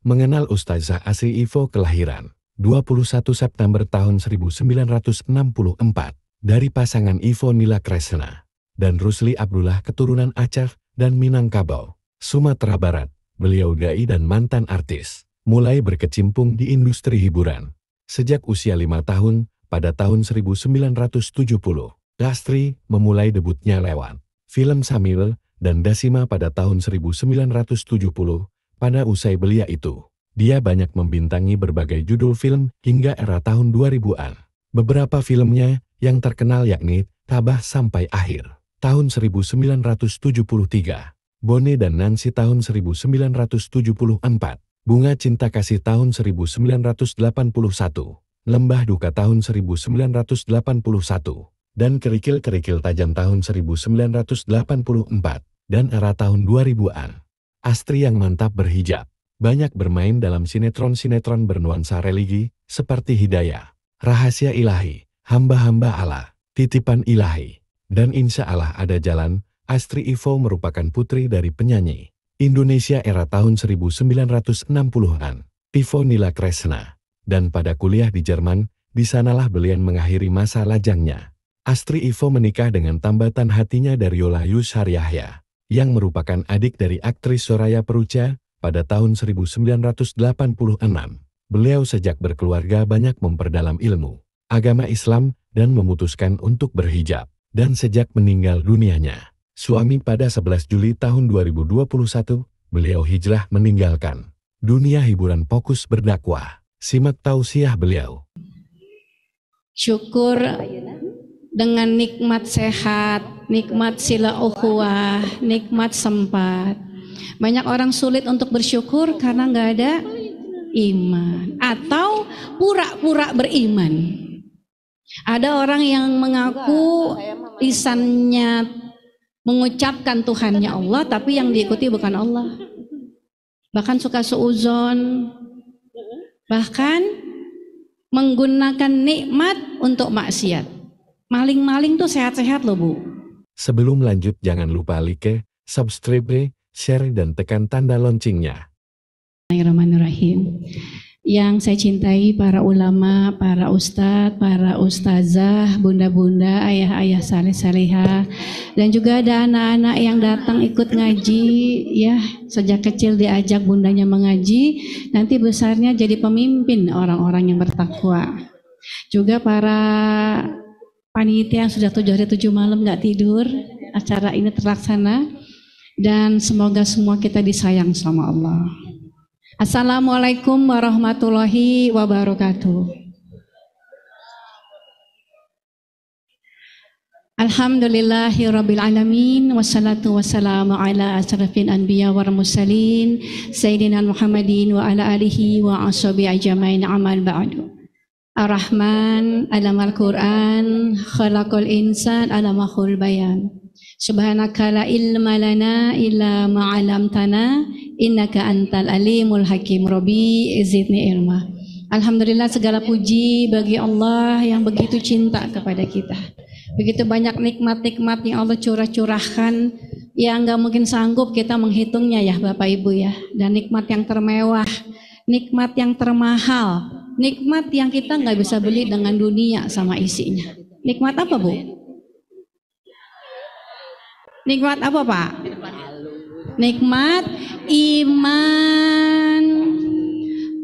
Mengenal Ustazah Asri Ivo kelahiran 21 September tahun 1964 dari pasangan Ivo Nila Kresna dan Rusli Abdullah keturunan Aceh dan Minangkabau, Sumatera Barat. Beliau dai dan mantan artis, mulai berkecimpung di industri hiburan. Sejak usia 5 tahun, pada tahun 1970, Astri memulai debutnya lewat film Samil dan Dasima pada tahun 1970. Pada usai belia itu, dia banyak membintangi berbagai judul film hingga era tahun 2000-an. Beberapa filmnya yang terkenal yakni Tabah Sampai Akhir tahun 1973, Bone dan Nancy tahun 1974, Bunga Cinta Kasih tahun 1981, Lembah Duka tahun 1981, dan Kerikil-Kerikil Tajam tahun 1984, dan era tahun 2000-an. Astri yang mantap berhijab, banyak bermain dalam sinetron-sinetron bernuansa religi, seperti Hidayah, Rahasia Ilahi, Hamba-Hamba Allah, Titipan Ilahi, dan Insya Allah Ada Jalan. Astri Ivo merupakan putri dari penyanyi Indonesia era tahun 1960-an, Ivo Nila Kresna, dan pada kuliah di Jerman, di sanalah beliau mengakhiri masa lajangnya. Astri Ivo menikah dengan tambatan hatinya Daryola Yusar Yahya, yang merupakan adik dari aktris Soraya Peruca, pada tahun 1986. Beliau sejak berkeluarga banyak memperdalam ilmu agama Islam dan memutuskan untuk berhijab. Dan sejak meninggal dunianya suami pada 11 Juli tahun 2021, beliau hijrah meninggalkan dunia hiburan fokus berdakwah. Simak tausiah beliau. Syukur dengan nikmat sehat, nikmat sila ukhuwah, nikmat sempat. Banyak orang sulit untuk bersyukur karena nggak ada iman atau pura-pura beriman. Ada orang yang mengaku lisannya mengucapkan Tuhannya Allah, tapi yang diikuti bukan Allah. Bahkan suka suuzon, bahkan menggunakan nikmat untuk maksiat. Maling-maling tuh sehat-sehat loh Bu. Sebelum lanjut jangan lupa like, subscribe, share dan tekan tanda loncengnya. Bismillahirrahmanirrahim. Yang saya cintai para ulama, para ustadz, para ustazah, bunda-bunda, ayah-ayah saleh-salehah, dan juga ada anak-anak yang datang ikut ngaji, ya sejak kecil diajak bundanya mengaji, nanti besarnya jadi pemimpin orang-orang yang bertakwa. Juga para panitia yang sudah 7 hari 7 malam nggak tidur, acara ini terlaksana, dan semoga semua kita disayang sama Allah. Assalamualaikum warahmatullahi wabarakatuh. Alhamdulillahirabbil alamin, wassalatu wassalamu ala asrafil anbiya wal mursalin sayyidina Muhammadin wa ala alihi wa ashabihi ajmain, amal ba'du. Ar-Rahman alamal Qur'an, khalaqal insan alamahul bayan. Subhanaka la ilma lana illa ma 'allamtana innaka antal alimul hakim. Rabbi zidni ilma. Alhamdulillah, segala puji bagi Allah yang begitu cinta kepada kita. Begitu banyak nikmat-nikmat yang Allah curah-curahkan yang gak mungkin sanggup kita menghitungnya ya Bapak Ibu ya. Dan nikmat yang termewah, nikmat yang termahal, nikmat yang kita gak bisa beli dengan dunia sama isinya. Nikmat apa Bu? Nikmat apa Pak? Nikmat iman.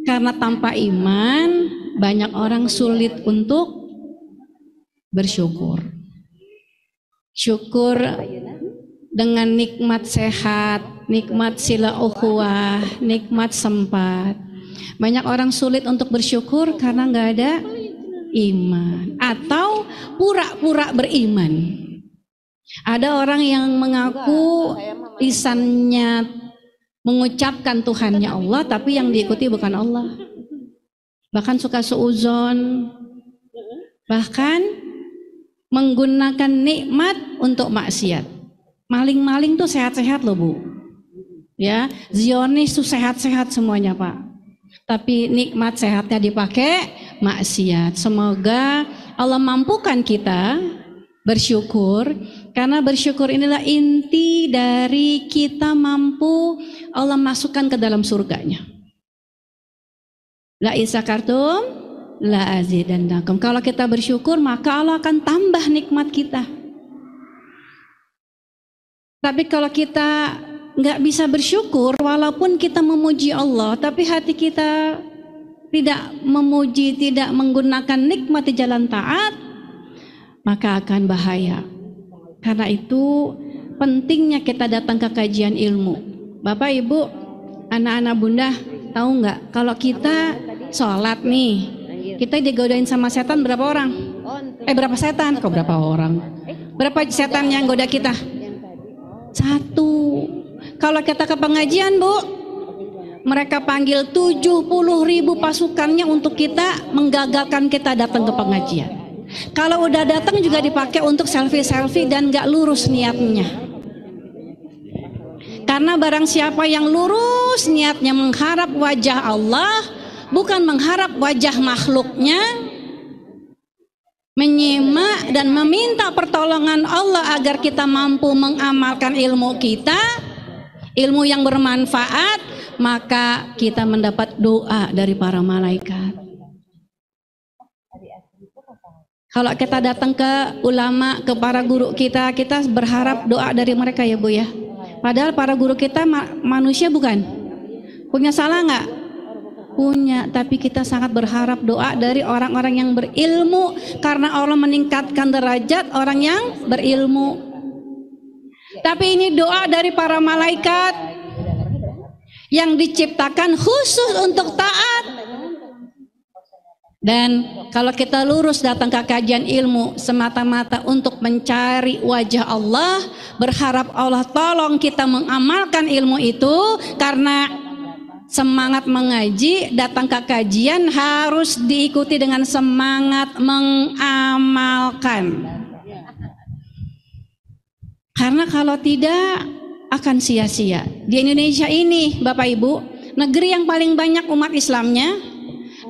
Karena tanpa iman banyak orang sulit untuk bersyukur. Syukur dengan nikmat sehat, nikmat sila ukhuwah, nikmat sempat. Banyak orang sulit untuk bersyukur karena nggak ada iman atau pura-pura beriman. Ada orang yang mengaku lisannya mengucapkan Tuhannya Allah, tapi yang diikuti bukan Allah. Bahkan suka suuzon, bahkan menggunakan nikmat untuk maksiat. Maling-maling tuh sehat-sehat loh Bu. Ya, Zionis tuh sehat-sehat semuanya Pak. Tapi nikmat sehatnya dipakai maksiat. Semoga Allah mampukan kita bersyukur, karena bersyukur inilah inti dari kita mampu Allah masukkan ke dalam surganya. La isakartum la azidannakum. Kalau kita bersyukur maka Allah akan tambah nikmat kita. Tapi kalau kita nggak bisa bersyukur, walaupun kita memuji Allah, tapi hati kita tidak memuji, tidak menggunakan nikmat di jalan taat, maka akan bahaya. Karena itu pentingnya kita datang ke kajian ilmu. Bapak, Ibu, anak-anak bunda, tahu nggak kalau kita sholat nih, kita digodain sama setan berapa orang? Berapa setan? Kok berapa orang? Berapa setan yang goda kita? 1. Kalau kita ke pengajian, Bu, mereka panggil 70.000 pasukannya untuk kita menggagalkan kita datang ke pengajian. Kalau udah datang juga dipakai untuk selfie-selfie dan gak lurus niatnya. Karena barang siapa yang lurus niatnya mengharap wajah Allah, bukan mengharap wajah makhluknya, menyimak dan meminta pertolongan Allah agar kita mampu mengamalkan ilmu kita, ilmu yang bermanfaat, maka kita mendapat doa dari para malaikat. Kalau kita datang ke ulama, ke para guru kita, kita berharap doa dari mereka ya Bu ya. Padahal para guru kita manusia bukan? Punya salah nggak? Punya, tapi kita sangat berharap doa dari orang-orang yang berilmu, karena Allah meningkatkan derajat orang yang berilmu. Tapi ini doa dari para malaikat yang diciptakan khusus untuk taat. Dan kalau kita lurus datang ke kajian ilmu semata-mata untuk mencari wajah Allah, berharap Allah tolong kita mengamalkan ilmu itu, karena semangat mengaji, datang ke kajian harus diikuti dengan semangat mengamalkan. Karena kalau tidak akan sia-sia. Di Indonesia ini, Bapak Ibu, negeri yang paling banyak umat Islamnya,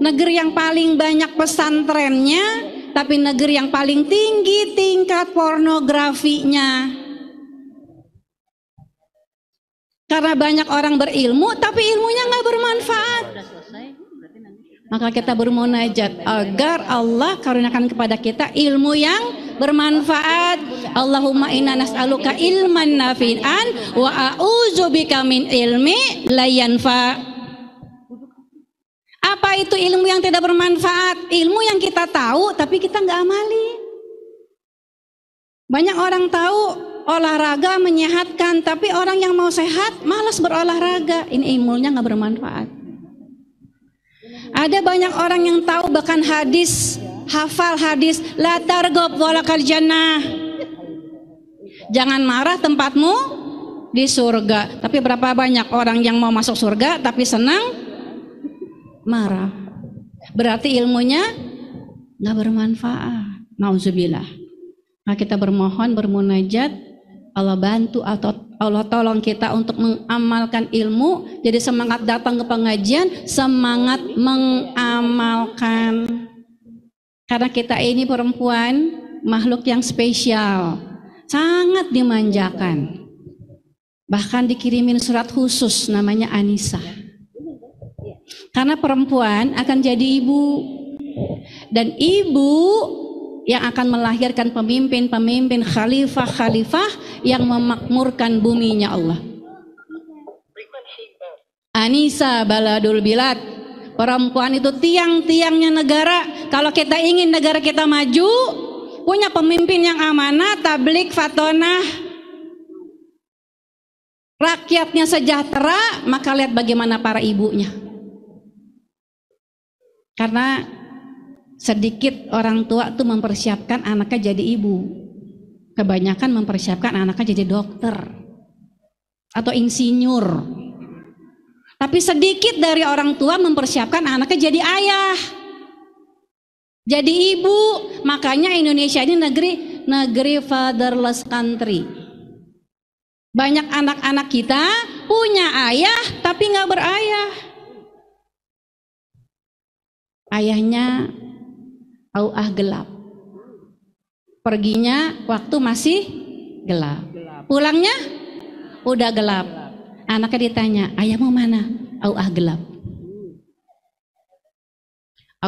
negeri yang paling banyak pesantrennya, tapi negeri yang paling tinggi tingkat pornografinya. Karena banyak orang berilmu, tapi ilmunya nggak bermanfaat. Maka kita bermunajat agar Allah karuniakan kepada kita ilmu yang bermanfaat. Allahumma inna nas'aluka ilman nafi'an wa a'udzubika min ilmi la yanfa'. Apa itu ilmu yang tidak bermanfaat? Ilmu yang kita tahu tapi kita nggak amali. Banyak orang tahu olahraga menyehatkan, tapi orang yang mau sehat malas berolahraga. Ini ilmunya nggak bermanfaat. Ada banyak orang yang tahu bahkan hadis, hafal hadis, la targob walakal jannah. Jangan marah, tempatmu di surga. Tapi berapa banyak orang yang mau masuk surga tapi senang marah? Berarti ilmunya nggak bermanfaat. Nauzubillah. Nah, kita bermohon, bermunajat, Allah bantu atau Allah tolong kita untuk mengamalkan ilmu. Jadi semangat datang ke pengajian, semangat mengamalkan. Karena kita ini perempuan, makhluk yang spesial, sangat dimanjakan. Bahkan dikirimin surat khusus namanya Anissa. Karena perempuan akan jadi ibu, dan ibu yang akan melahirkan pemimpin-pemimpin, khalifah-khalifah yang memakmurkan buminya Allah. Anissa baladul bilad. Perempuan itu tiang-tiangnya negara. Kalau kita ingin negara kita maju, punya pemimpin yang amanah, tablik, fatonah, rakyatnya sejahtera, maka lihat bagaimana para ibunya. Karena sedikit orang tua tuh mempersiapkan anaknya jadi ibu. Kebanyakan mempersiapkan anaknya jadi dokter atau insinyur. Tapi sedikit dari orang tua mempersiapkan anaknya jadi ayah, jadi ibu. Makanya Indonesia ini negeri fatherless country. Banyak anak-anak kita punya ayah tapi nggak berayah. Ayahnya gelap. Perginya waktu masih gelap. Pulangnya udah gelap. Anaknya ditanya, ayah mau mana? Gelap.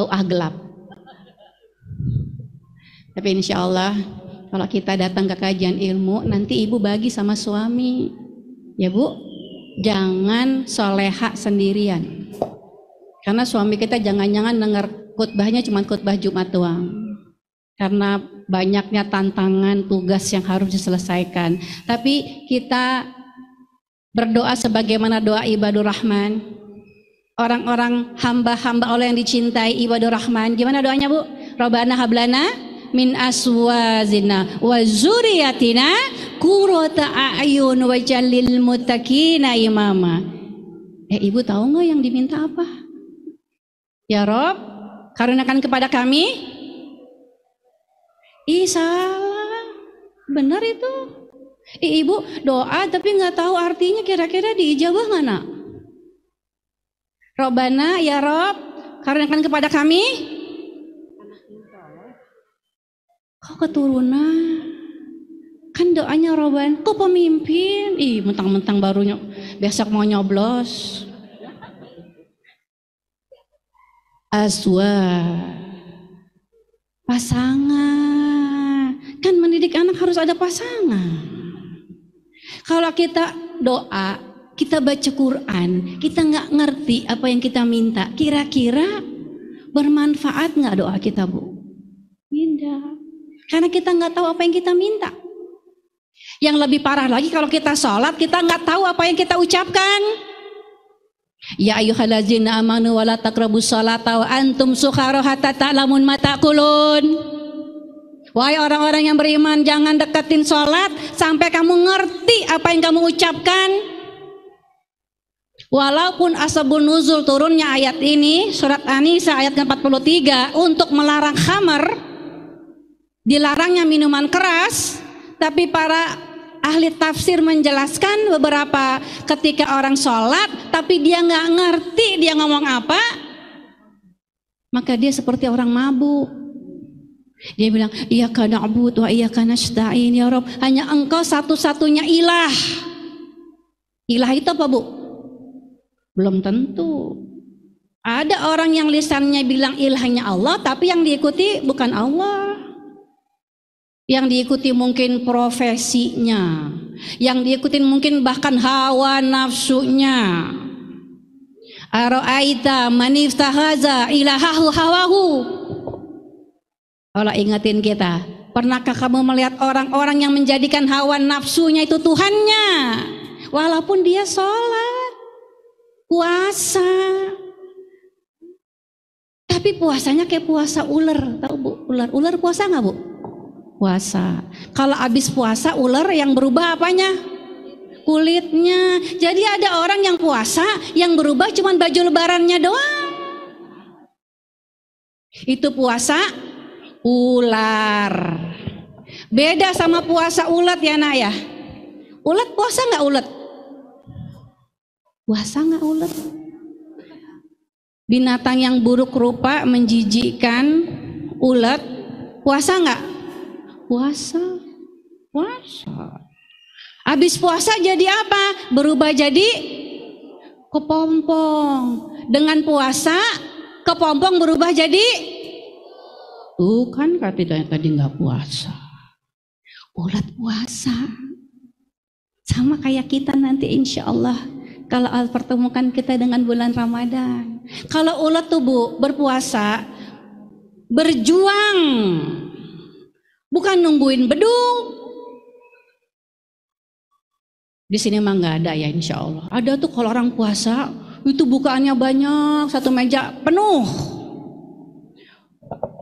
gelap. Tapi insya Allah kalau kita datang ke kajian ilmu, nanti ibu bagi sama suami. Ya bu, jangan soleha sendirian. Karena suami kita jangan-jangan dengar khutbahnya cuma khutbah Jumat doang. Karena banyaknya tantangan, tugas yang harus diselesaikan. Tapi kita berdoa sebagaimana doa ibadur rahman. Orang-orang hamba-hamba Allah yang dicintai ibadur rahman. Gimana doanya bu? Rabbana hablana min aswazina wa zuriyatina qurrata a'yun waj'alil muttaqina imama. Ibu tahu nggak yang diminta apa? Ya Rob, karuniakan kepada kami. Salah, benar itu. Ibu doa tapi nggak tahu artinya, kira-kira diijabah nggak nak? Robbana ya Rob, karuniakan kepada kami. Kok keturunan? Kan doanya Robban, kok pemimpin? Mentang-mentang baru besok mau nyoblos. Aswa, pasangan. Kan mendidik anak harus ada pasangan. Kalau kita doa, kita baca Quran, kita nggak ngerti apa yang kita minta, kira-kira bermanfaat nggak doa kita bu? Tidak. Karena kita nggak tahu apa yang kita minta. Yang lebih parah lagi kalau kita sholat, kita nggak tahu apa yang kita ucapkan. Ya ayyuhallazina amanu wala taqrabus sholata wa antum sukhara hatta ta'lamun ma taqulun. Wahai orang-orang yang beriman, jangan deketin sholat sampai kamu ngerti apa yang kamu ucapkan. Walaupun asbabun nuzul turunnya ayat ini, surat An-Nisa ayat 43 untuk melarang khamar, dilarangnya minuman keras, tapi para ahli tafsir menjelaskan beberapa ketika orang sholat tapi dia nggak ngerti dia ngomong apa, maka dia seperti orang mabuk. Dia bilang, iyyaka na'budu wa iyyaka nasta'in ya Rabb, hanya engkau satu-satunya ilah. Ilah itu apa bu? Belum tentu. Ada orang yang lisannya bilang ilahnya Allah tapi yang diikuti bukan Allah. Yang diikuti mungkin profesinya, yang diikuti mungkin bahkan hawa nafsunya. Ara'aita man iftahaza ilahahu hawahu. Allah ingetin kita, pernahkah kamu melihat orang-orang yang menjadikan hawa nafsunya itu Tuhannya? Walaupun dia sholat, puasa, tapi puasanya kayak puasa ular, tahu bu? Ular puasa nggak bu? Puasa. Kalau habis puasa ular yang berubah apanya? Kulitnya. Jadi ada orang yang puasa yang berubah cuma baju lebarannya doang. Itu puasa ular. Beda sama puasa ulet ya nak ya. Ulet puasa nggak ulet? Puasa nggak ulet? Binatang yang buruk rupa menjijikkan, ulet puasa nggak? Puasa. Habis puasa jadi apa? Berubah jadi kepompong. Dengan puasa kepompong berubah jadi tuh kan katanya tadi nggak puasa. Ulat puasa. Sama kayak kita nanti insya Allah kalau Allah pertemukan kita dengan bulan Ramadan. Kalau ulat tuh bu berpuasa, berjuang. Bukan nungguin bedung. Di sini mah nggak ada ya insya Allah. Ada tuh kalau orang puasa itu bukaannya banyak, satu meja penuh.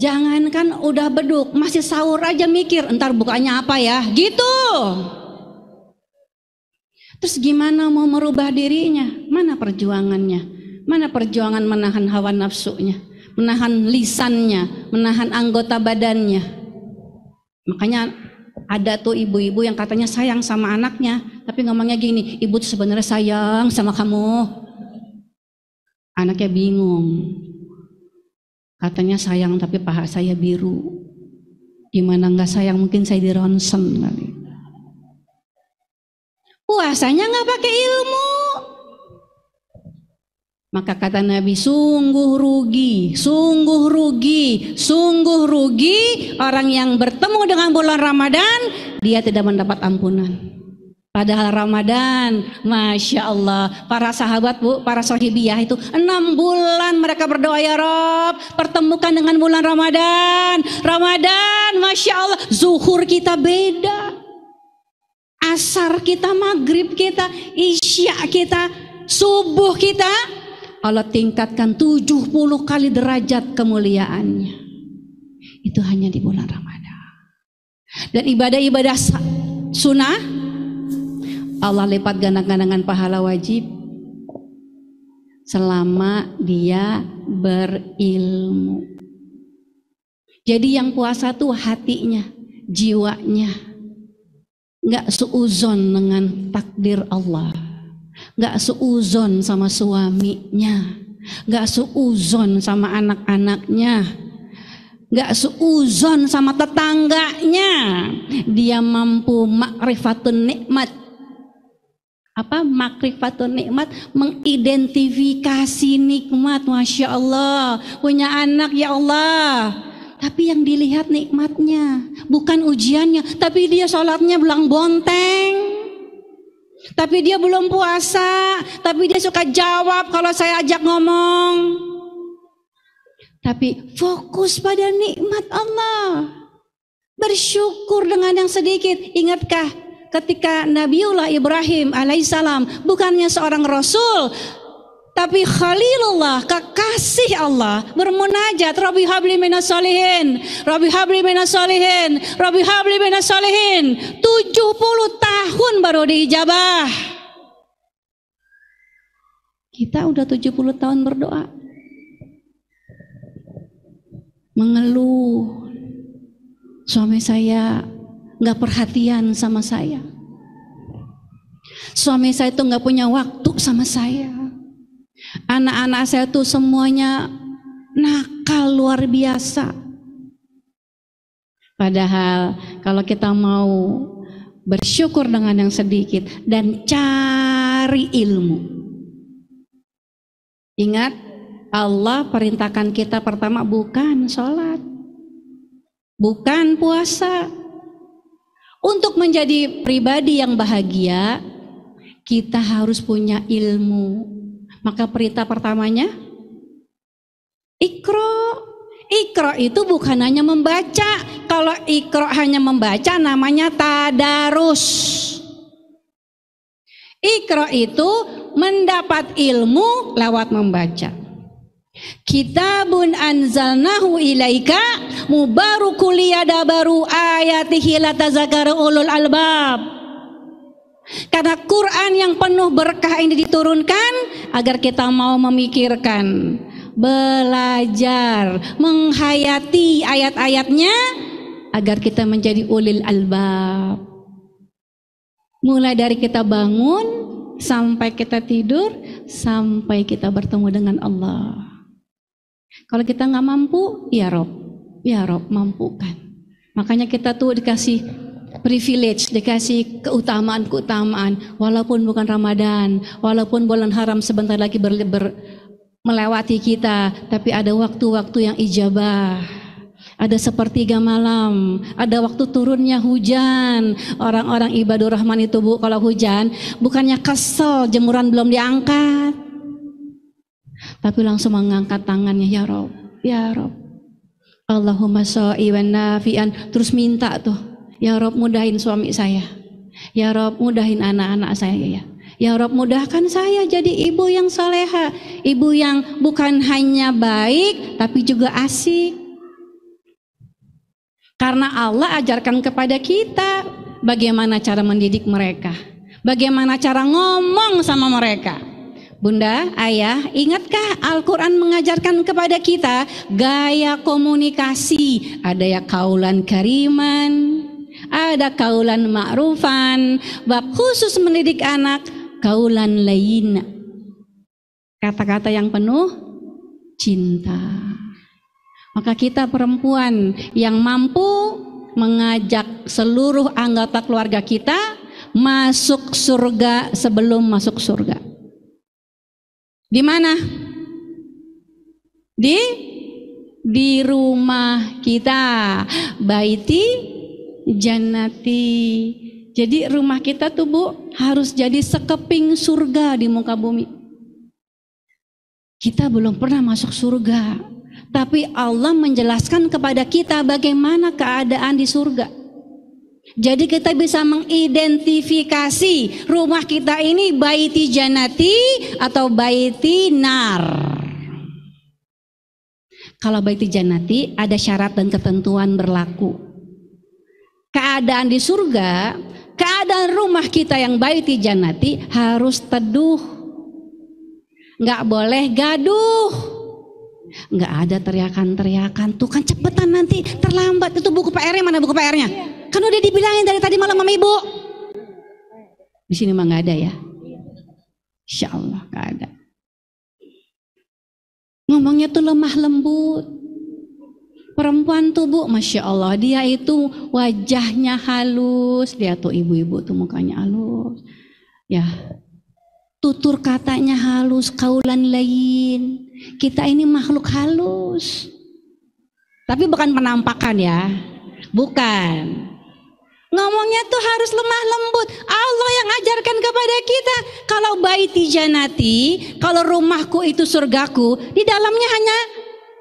Jangankan udah beduk, masih sahur aja mikir, entar bukaannya apa ya, gitu. Terus gimana mau merubah dirinya? Mana perjuangannya? Mana perjuangan menahan hawa nafsunya, menahan lisannya, menahan anggota badannya? Makanya ada tuh ibu-ibu yang katanya sayang sama anaknya, tapi ngomongnya gini, ibu tuh sebenarnya sayang sama kamu. Anaknya bingung, katanya sayang tapi paha saya biru. Gimana nggak sayang, mungkin saya di ronsen kali. Puasanya nggak pakai ilmu. Maka kata Nabi, sungguh rugi, sungguh rugi, sungguh rugi orang yang bertemu dengan bulan Ramadan, dia tidak mendapat ampunan. Padahal Ramadan, Masya Allah, para sahabat bu, para sahibiyah itu 6 bulan mereka berdoa, ya Rob, pertemukan dengan bulan Ramadan. Ramadan, Masya Allah, zuhur kita beda, asar kita, maghrib kita, isya kita, subuh kita, Allah tingkatkan 70 kali derajat kemuliaannya. Itu hanya di bulan Ramadan. Dan ibadah-ibadah sunnah, Allah lipat ganda-gandangan pahala wajib selama dia berilmu. Jadi yang puasa tuh hatinya, jiwanya nggak seuzon dengan takdir Allah, nggak seuzon sama suaminya, nggak seuzon sama anak-anaknya, nggak seuzon sama tetangganya. Dia mampu makrifatun nikmat. Apa makrifatun nikmat? Mengidentifikasi nikmat. Masya Allah, punya anak, ya Allah, tapi yang dilihat nikmatnya, bukan ujiannya. Tapi dia sholatnya belang bonteng, tapi dia belum puasa, tapi dia suka jawab kalau saya ajak ngomong. Tapi fokus pada nikmat Allah, bersyukur dengan yang sedikit. Ingatkah ketika Nabiullah Ibrahim alaihissalam bukannya seorang rasul, tapi Khalilullah, kekasih Allah, bermunajat, Rabbi habli minas solihin, Rabbi habli minas solihin, Rabbi habli minas solihin. 70 tahun baru diijabah. Kita udah 70 tahun berdoa, mengeluh, suami saya nggak perhatian sama saya, suami saya tuh nggak punya waktu sama saya, anak-anak saya tuh semuanya nakal luar biasa. Padahal kalau kita mau bersyukur dengan yang sedikit dan cari ilmu, ingat Allah perintahkan kita pertama bukan sholat, bukan puasa. Untuk menjadi pribadi yang bahagia, kita harus punya ilmu. Maka perintah pertamanya, Iqra. Iqra itu bukan hanya membaca. Kalau Iqra hanya membaca namanya tadarus. Iqra itu mendapat ilmu lewat membaca. Kitabun anzalnahu ilaika mubarakul liyadabbaru ayatihi latazakkaru ulul albab. Karena Quran yang penuh berkah ini diturunkan agar kita mau memikirkan, belajar, menghayati ayat-ayatnya agar kita menjadi ulil albab. Mulai dari kita bangun sampai kita tidur, sampai kita bertemu dengan Allah. Kalau kita nggak mampu, ya Rob mampukan. Makanya kita tuh dikasih privilege, dikasih keutamaan, walaupun bukan Ramadan, walaupun bulan haram sebentar lagi melewati kita, tapi ada waktu-waktu yang ijabah. Ada sepertiga malam, ada waktu turunnya hujan. Orang-orang ibadur rahman itu bu, kalau hujan bukannya kesel jemuran belum diangkat, tapi langsung mengangkat tangannya, ya Rob, ya Rob, Allahumma sha'iwan nafi'an. Terus minta tuh, ya Rob mudahin suami saya, ya Rob mudahin anak-anak saya, ya Rob mudahkan saya jadi ibu yang saleha, ibu yang bukan hanya baik tapi juga asik. Karena Allah ajarkan kepada kita bagaimana cara mendidik mereka, bagaimana cara ngomong sama mereka. Bunda, ayah, ingatkah Al-Quran mengajarkan kepada kita gaya komunikasi? Ada ya kaulan kariman, ada kaulan ma'rufan, bab khusus mendidik anak, kaulan lain, kata-kata yang penuh cinta. Maka kita perempuan yang mampu mengajak seluruh anggota keluarga kita masuk surga sebelum masuk surga. Di mana? Di rumah kita, baiti jannati. Jadi rumah kita tuh Bu harus jadi sekeping surga di muka bumi. Kita belum pernah masuk surga, tapi Allah menjelaskan kepada kita bagaimana keadaan di surga. Jadi kita bisa mengidentifikasi rumah kita ini baiti jannati atau baiti nar. Kalau baiti jannati ada syarat dan ketentuan berlaku. Keadaan di surga, keadaan rumah kita yang baiti jannati harus teduh, nggak boleh gaduh, nggak ada teriakan-teriakan. Tuh kan cepetan nanti terlambat. Itu buku PR-nya mana buku PR-nya? Kan udah dibilangin dari tadi malam sama ibu. Di sini mah nggak ada ya. Insya Allah nggak ada. Ngomongnya tuh lemah lembut. Perempuan tuh Bu, Masya Allah, dia itu wajahnya halus. Dia tuh ibu-ibu tuh mukanya halus. Ya, tutur katanya halus, kaulan lain. Kita ini makhluk halus. Tapi bukan penampakan ya. Bukan. Ngomongnya tuh harus lemah lembut. Allah yang ajarkan kepada kita. Kalau baiti jannati, kalau rumahku itu surgaku, di dalamnya hanya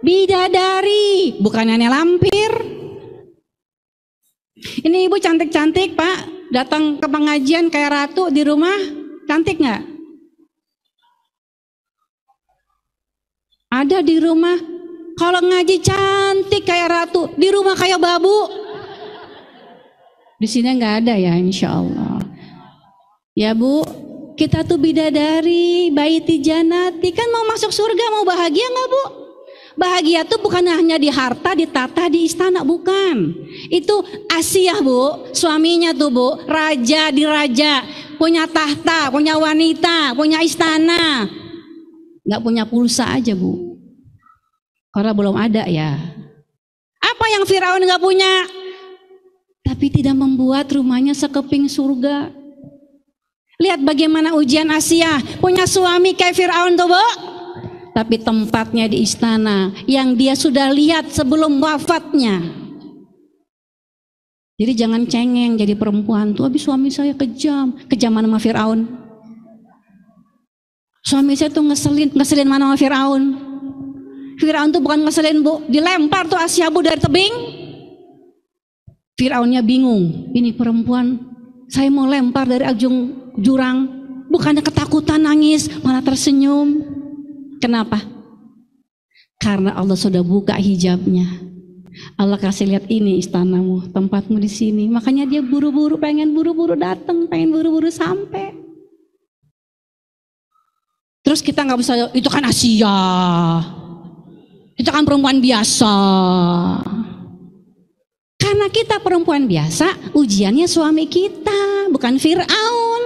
bidadari, bukan nenek lampir. Ini ibu cantik-cantik Pak, datang ke pengajian kayak ratu di rumah, cantik nggak? Ada di rumah, kalau ngaji cantik kayak ratu, di rumah kayak babu. Di sini nggak ada ya, insya Allah. Ya Bu, kita tuh bidadari, baiti jannati, kan mau masuk surga, mau bahagia nggak Bu? Bahagia tuh bukan hanya di harta, di tata, di istana, bukan. Itu Asiyah Bu, suaminya tuh Bu, raja di raja, punya tahta, punya wanita, punya istana. Nggak punya pulsa aja Bu, karena belum ada ya. Apa yang Firaun nggak punya? Tapi tidak membuat rumahnya sekeping surga. Lihat bagaimana ujian Asiyah, punya suami kayak Firaun tuh Bu, tapi tempatnya di istana yang dia sudah lihat sebelum wafatnya. Jadi jangan cengeng jadi perempuan tuh, habis suami saya kejam, kejaman sama Firaun. Suami saya tuh ngeselin mana sama Firaun. Firaun tuh bukan ngeselin Bu, dilempar tuh Asiyah Bu dari tebing. Firaunnya bingung, ini perempuan saya mau lempar dari ujung jurang, bukannya ketakutan nangis, malah tersenyum. Kenapa? Karena Allah sudah buka hijabnya. Allah kasih lihat, ini istanamu, tempatmu di sini. Makanya dia buru-buru, pengen buru-buru datang, pengen buru-buru sampai. Terus kita nggak bisa, itu kan Asiyah, itu kan perempuan biasa. Karena kita perempuan biasa, ujiannya suami kita, bukan Fir'aun.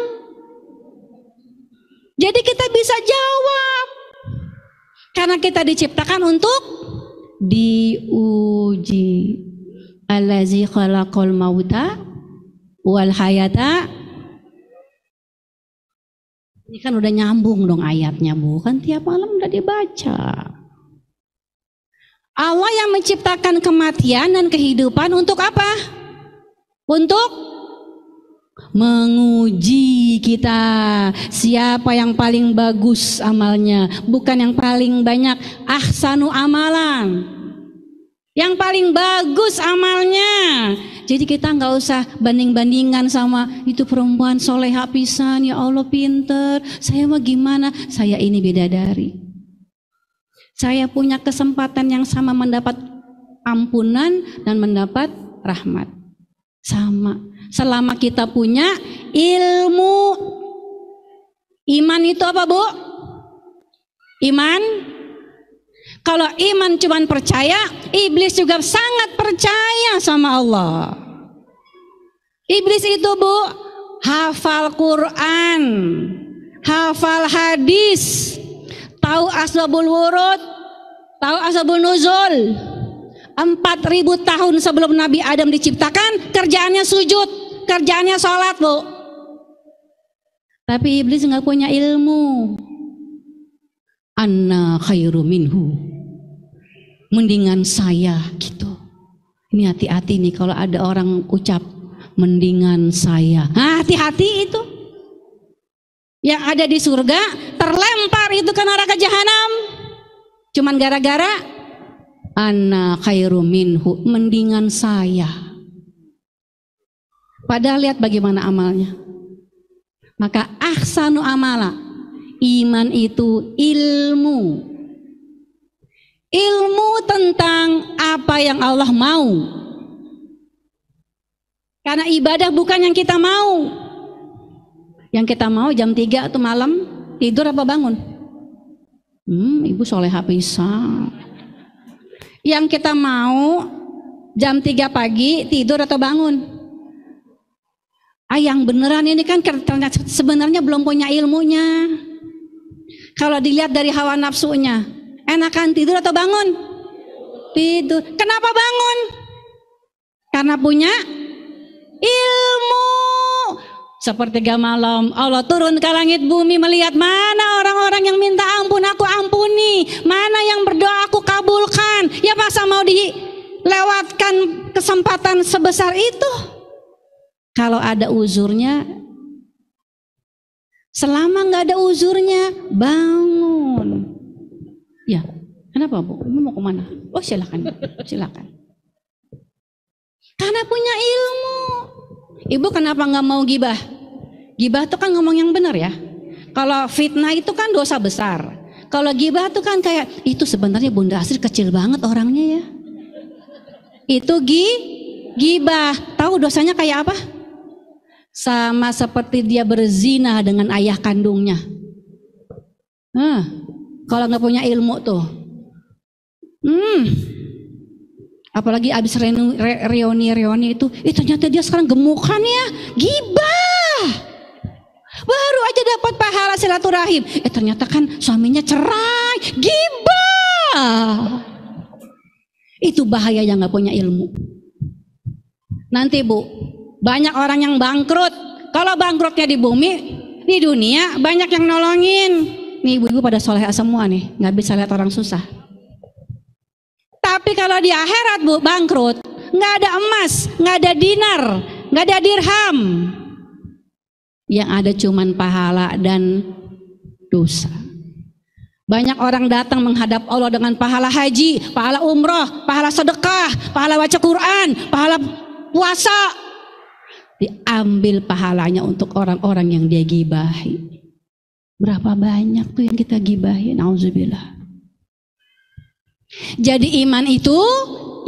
Jadi kita bisa jawab. Karena kita diciptakan untuk diuji. Allazi khalaqal mauta wal hayata. Ini kan udah nyambung dong ayatnya Bu, kan tiap malam udah dibaca. Allah yang menciptakan kematian dan kehidupan untuk apa? Untuk menguji kita. Siapa yang paling bagus amalnya, bukan yang paling banyak ahsanu amalan. Yang paling bagus amalnya. Jadi kita nggak usah banding-bandingan sama itu perempuan soleha pisan, ya Allah pinter. Saya mah gimana? Saya ini bidadari. Saya punya kesempatan yang sama mendapat ampunan dan mendapat rahmat. Sama. Selama kita punya ilmu. Iman itu apa Bu? Iman. Kalau iman cuma percaya, iblis juga sangat percaya sama Allah. Iblis itu Bu, hafal Quran, hafal hadis, tahu asbabul wurud, tahu asbabul nuzul. 4.000 tahun sebelum Nabi Adam diciptakan, kerjaannya sujud, kerjaannya sholat Bu. Tapi iblis nggak punya ilmu. Anna khairu minhu. mendingan saya gitu. Ini hati-hati nih kalau ada orang ucap mendingan saya. Nah, hati-hati itu. Yang ada di surga terlempar itu ke neraka jahanam. Cuman gara-gara ana khairum minhu, mendingan saya. Padahal lihat bagaimana amalnya. Maka ahsanu amala, iman itu ilmu. Ilmu tentang apa yang Allah mau. Karena ibadah bukan yang kita mau. Yang kita mau jam 3 atau malam tidur apa bangun? Ibu soleha pisan. Yang kita mau jam 3 pagi tidur atau bangun? Yang beneran ini kan sebenarnya belum punya ilmunya. Kalau dilihat dari hawa nafsunya, enakan tidur atau bangun? Tidur. Kenapa bangun? Karena punya ilmu. Sepertiga malam Allah turun ke langit bumi melihat mana orang-orang yang minta ampun aku ampuni, mana yang berdoa aku kabulkan. Ya masa mau dilewatkan kesempatan sebesar itu? Kalau ada uzurnya, selama nggak ada uzurnya bangun. Ya, kenapa Bu? Mau kemana? Oh silakan, silakan. Karena punya ilmu. Ibu kenapa nggak mau gibah? Gibah itu kan ngomong yang benar ya. Kalau fitnah itu kan dosa besar. Kalau gibah itu kan kayak itu sebenarnya Bunda Asri kecil banget orangnya ya. Itu gibah. Tahu dosanya kayak apa? Sama seperti dia berzina dengan ayah kandungnya. Kalau nggak punya ilmu tuh. Apalagi abis reuni itu, ternyata dia sekarang gemukan ya, gibah. Baru aja dapat pahala silaturahim, ternyata kan suaminya cerai, gibah. Itu bahaya yang nggak punya ilmu. Nanti Bu, banyak orang yang bangkrut. Kalau bangkrutnya di bumi, di dunia banyak yang nolongin. Nih ibu-ibu pada solehah semua nih, nggak bisa lihat orang susah. Tapi kalau di akhirat Bu bangkrut, nggak ada emas, nggak ada dinar, nggak ada dirham. Yang ada cuman pahala dan dosa. Banyak orang datang menghadap Allah dengan pahala haji, pahala umroh, pahala sedekah, pahala baca Quran, pahala puasa. Diambil pahalanya untuk orang-orang yang dia gibahi. Berapa banyak tuh yang kita gibahi, nauzubillah. Jadi iman itu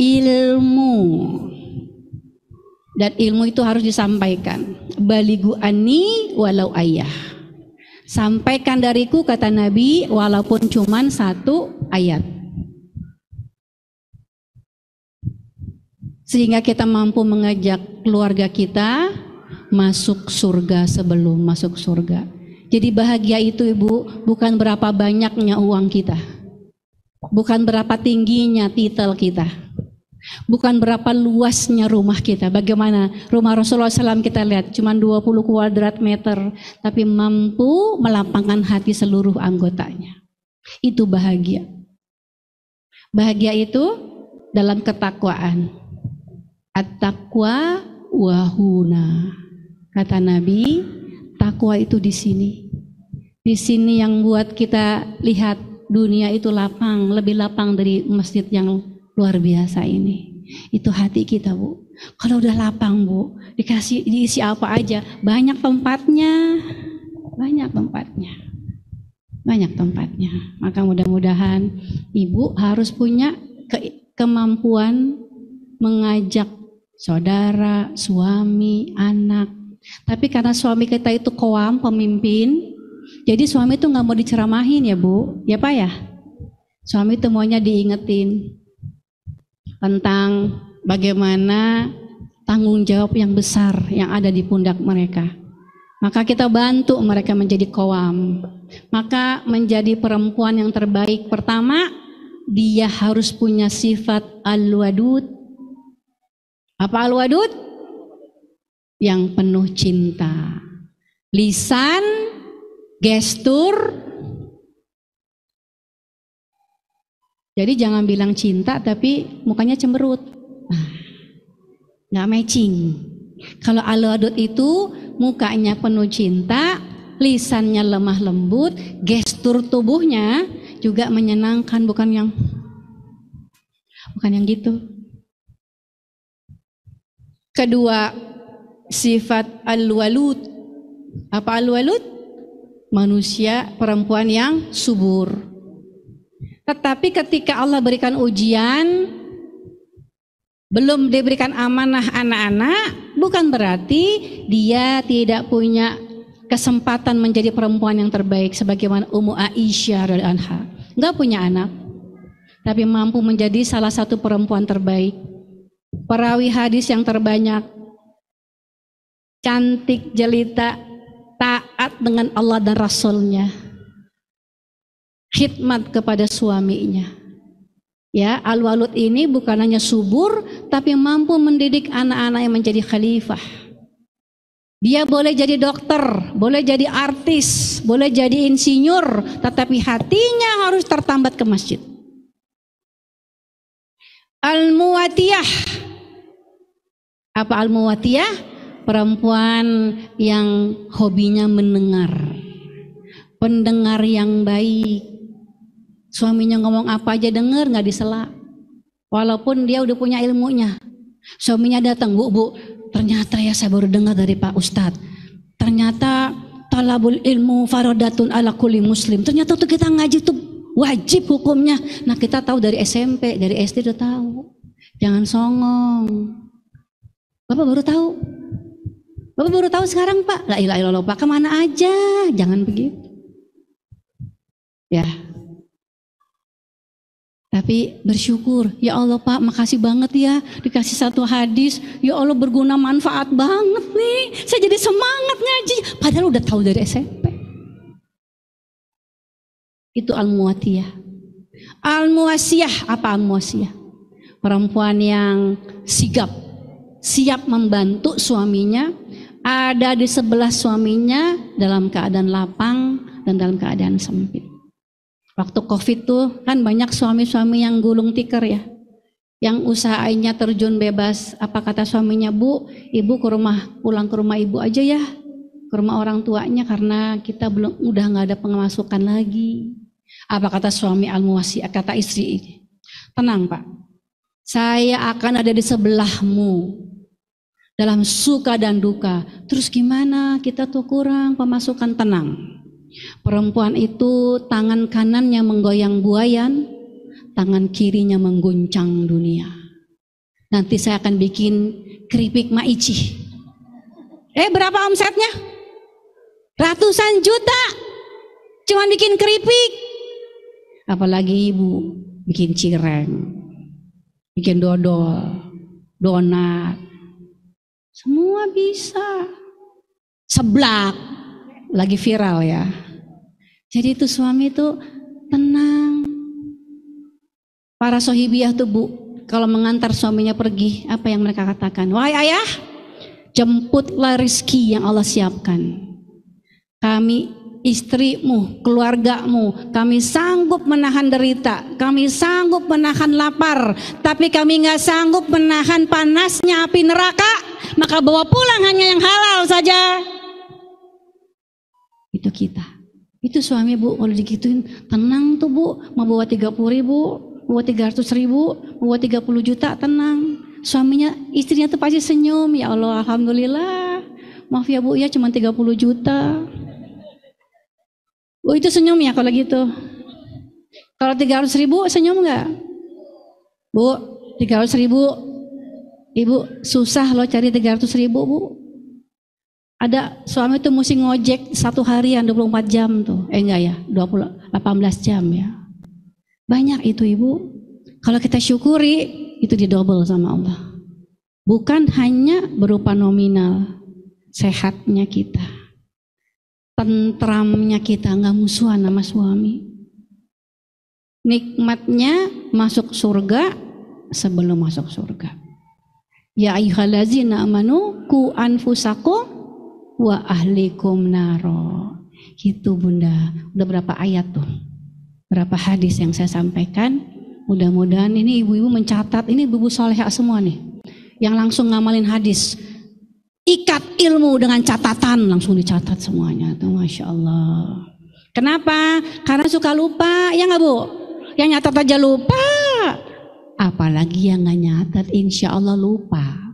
ilmu. Dan ilmu itu harus disampaikan. Baligu ani walau ayah. Sampaikan dariku kata Nabi walaupun cuman 1 ayat. Sehingga kita mampu mengajak keluarga kita masuk surga sebelum masuk surga. Jadi bahagia itu Ibu bukan berapa banyaknya uang kita. Bukan berapa tingginya titel kita. Bukan berapa luasnya rumah kita. Bagaimana rumah Rasulullah SAW kita lihat cuma 20 kuadrat meter, tapi mampu melapangkan hati seluruh anggotanya. Itu bahagia. Bahagia itu dalam ketakwaan. At-taqwa wahuna. Kata Nabi, takwa itu di sini. Di sini yang buat kita lihat dunia itu lapang, lebih lapang dari masjid yang luar biasa ini. Itu hati kita Bu. Kalau udah lapang Bu, diisi apa aja, banyak tempatnya. Banyak tempatnya. Banyak tempatnya. Maka mudah-mudahan Ibu harus punya kemampuan mengajak saudara, suami, anak. Tapi karena suami kita itu qawam, pemimpin, jadi suami itu nggak mau diceramahin ya Bu, ya Pak ya. Suami itu maunya diingetin tentang bagaimana tanggung jawab yang besar yang ada di pundak mereka. Maka kita bantu mereka menjadi qawam. Maka menjadi perempuan yang terbaik pertama, dia harus punya sifat al-wadud. Apa al-wadud? Yang penuh cinta. Lisan, gestur, Jadi jangan bilang cinta tapi mukanya cemberut. Nah, nggak matching. Kalau Al-Wadud itu mukanya penuh cinta, lisannya lemah lembut, gestur tubuhnya juga menyenangkan, bukan yang gitu. Kedua, sifat Al-Walud. Apa Al-Walud? Manusia perempuan yang subur. Tetapi ketika Allah berikan ujian, belum diberikan amanah anak-anak, bukan berarti dia tidak punya kesempatan menjadi perempuan yang terbaik sebagaimana Ummu Aisyah radhiyallahu anha. Enggak punya anak, tapi mampu menjadi salah satu perempuan terbaik. Perawi hadis yang terbanyak, cantik jelita, taat dengan Allah dan Rasulnya, khidmat kepada suaminya. Ya, Al-Walud ini bukan hanya subur, tapi mampu mendidik anak-anak yang menjadi khalifah. Dia boleh jadi dokter, boleh jadi artis, boleh jadi insinyur, tetapi hatinya harus tertambat ke masjid. Al-Muwatiyah. Apa Al-Muwatiyah? Perempuan yang hobinya mendengar, pendengar yang baik. Suaminya ngomong apa aja denger, nggak disela. Walaupun dia udah punya ilmunya. Suaminya datang, bu, ternyata ya saya baru dengar dari Pak Ustadz. Ternyata talabul ilmu faradatun ala kulli muslim. Ternyata tuh kita ngaji tuh wajib hukumnya. Nah kita tahu dari SMP, dari SD udah tahu. Jangan songong. Bapak baru tahu. Bapak baru tahu sekarang Pak. La ilaha illallah Pak, kemana aja? Jangan begitu. Ya. Tapi bersyukur, ya Allah Pak, makasih banget ya dikasih satu hadis, ya Allah berguna manfaat banget nih, saya jadi semangat ngaji, padahal udah tahu dari SMP. Itu Al-Muwatiyah. Al-Muwasiyah, apa Al-Muwasiyah? Perempuan yang sigap, siap membantu suaminya, ada di sebelah suaminya dalam keadaan lapang dan dalam keadaan sempit. Waktu COVID tuh kan banyak suami-suami yang gulung tikar ya, yang usahanya terjun bebas. Apa kata suaminya, Bu, ibu pulang ke rumah ibu aja ya, ke rumah orang tuanya karena kita udah nggak ada pemasukan lagi. Apa kata suami Al-Muwasiyah, kata istri, tenang Pak, saya akan ada di sebelahmu dalam suka dan duka. Terus gimana, kita tuh kurang pemasukan, tenang. Perempuan itu tangan kanannya menggoyang buayan, tangan kirinya mengguncang dunia. Nanti saya akan bikin keripik maici. Berapa omsetnya? Ratusan juta. Cuma bikin keripik. Apalagi ibu bikin cireng, bikin dodol, donat. Semua bisa. Seblak lagi viral ya. Jadi itu suami itu tenang. Para sohibiyah tuh Bu, kalau mengantar suaminya pergi, apa yang mereka katakan? Wahai ayah, jemputlah rizki yang Allah siapkan. Kami istrimu, keluargamu, kami sanggup menahan derita, kami sanggup menahan lapar, tapi kami nggak sanggup menahan panasnya api neraka. Maka bawa pulang hanya yang halal saja. Itu kita. Itu suami Bu, kalau digituin tenang tuh Bu, mau bawa 30.000, mau bawa 300.000, mau bawa 30 juta, tenang. Suaminya, istrinya tuh pasti senyum, ya Allah alhamdulillah, maaf ya Bu ya cuma 30 juta. Bu itu senyum ya kalau gitu. Kalau 300.000 senyum nggak? Bu, 300.000, Ibu susah loh cari 300.000 Bu. Ada suami tuh mesti ngojek satu harian 24 jam tuh. Enggak ya, 18 jam ya. Banyak itu Ibu. Kalau kita syukuri, itu didouble sama Allah. Bukan hanya berupa nominal, sehatnya kita, tentramnya kita, nggak musuhan sama suami. Nikmatnya masuk surga sebelum masuk surga. Ya ayyuhallazina amanu qu anfusakum wa ahlikum naro. Gitu Bunda. Udah berapa ayat tuh? Berapa hadis yang saya sampaikan? Mudah-mudahan ini ibu-ibu mencatat, ini ibu-ibu solehah semua nih, yang langsung ngamalin hadis. Ikat ilmu dengan catatan, langsung dicatat semuanya. Tuh, Masya Allah. Kenapa? Karena suka lupa, ya nggak Bu? Yang nyatat aja lupa. Apalagi yang nggak nyatat, insya Allah lupa.